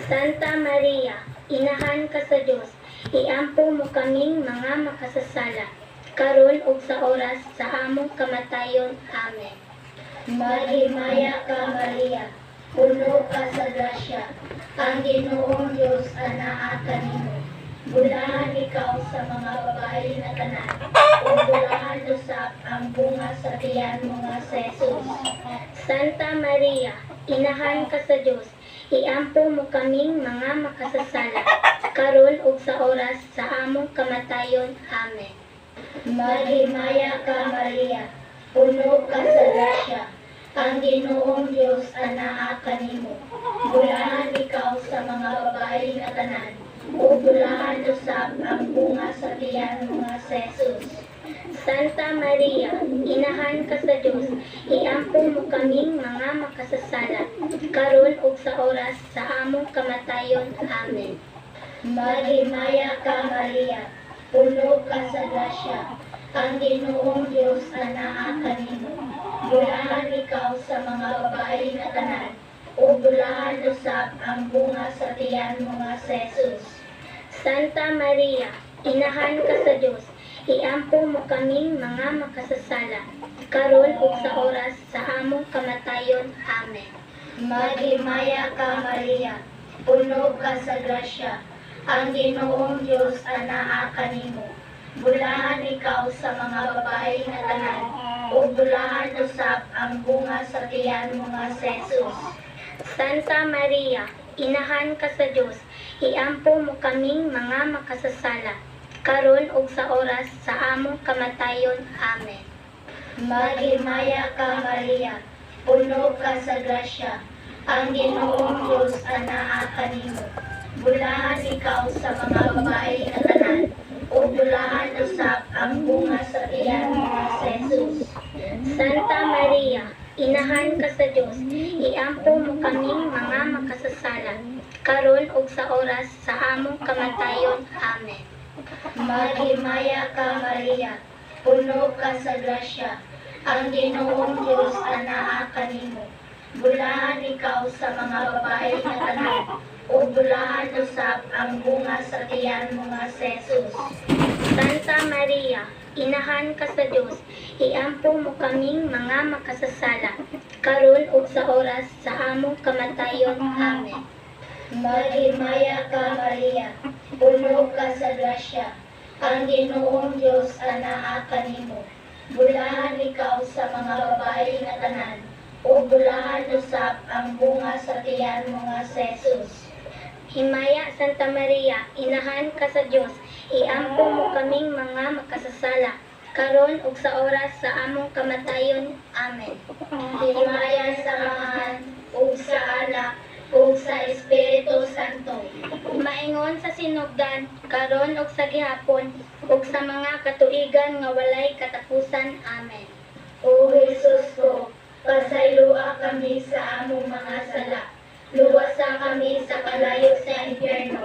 Santa Maria, Inahan ka sa Dios, iampo mo kaming mga makasasala, karon ug sa oras sa among kamatayon. Amen. Maghimaya ka, Maria, puno ka sa grasya, ang Ginoong Diyos anaa kanimo. Bulahan ikaw sa mga babae na tanan, ug bulahan usab ang bunga sa tiyan mo nga si Jesus. Santa Maria, Inahan ka sa Dios, iampo mo kaming mga makasasala, karon ug sa oras sa among kamatayon. Amen. Maghimaya ka, Maria, puno ka sa grasya, ang Ginoong Diyos anaa kanimo. Bulahan ikaw sa mga babae na tanan, ug bulahan usab ang bunga sa tiyan mo nga si Jesus. Santa Maria, Inahan ka sa Dios, iampo mo kaming mga makasasala, karon ug sa oras sa among kamatayon. Amen. Maghimaya ka, Maria, puno ka sa grasya, ang Ginoong Diyos anaa kanimo. Bulahan ikaw sa mga babae na tanan, ug bulahan usab ang bunga sa tiyan mo nga si Jesus. Santa Maria, Inahan ka sa Dios, iampo mo kaming mga makasasala, karon ug sa oras sa among kamatayon. Amen. Maghimaya ka, Maria, puno ka sa grasya, ang Ginoong Diyos anaa kanimo. Bulahan ikaw sa mga babae na tanan, ug bulahan usab ang bunga sa tiyan mo nga si Jesus. Santa Maria, Inahan ka sa Dios, iampo mo kaming mga makasasala, karon ug sa oras sa among kamatayon. Amen. Maghimaya ka, Maria, puno ka sa grasya, ang Ginoong Diyos anaa kanimo. Bulahan ikaw sa mga babae na tanan, ug bulahan usab ang bunga sa tiyan mo nga si Jesus. Santa Maria, Inahan ka sa Dios, iampo mo kaming mga makasasala, karon ug sa oras sa among kamatayon. Amen. Maghimaya ka, Maria, puno ka sa grasya, ang Ginoong Diyos anaa kanimo. Bulahan ikaw sa mga babae na tanan, ug bulahan usab ang bunga sa tiyan mo nga si Jesus. Santa Maria, Inahan ka sa Dios, iampo mo kaming mga makasasala, karon ug sa oras sa among kamatayon. Amen. Maghimaya ka, Maria, puno ka sa grasya, ang Ginoong Diyos anaa kanimo. Bulahan ikaw sa mga babae na tanan, ug bulahan usab ang bunga sa tiyan mo nga si Jesus. Himaya Santa Maria, Inahan ka sa Dios, iampo mo kaming mga makasasala, karon ug sa oras sa among kamatayon. Amen. Himaya sa Amahan, ug sa Anak, ug sa Espiritu Santo. Maingon sa sinugdan, karon ug sa gihapon, ug sa mga katuigan nga walay katapusan. Amen. O Jesus ko, pasayloa kami sa among mga sala. Luwasa kami sa kalayo sa impyerno.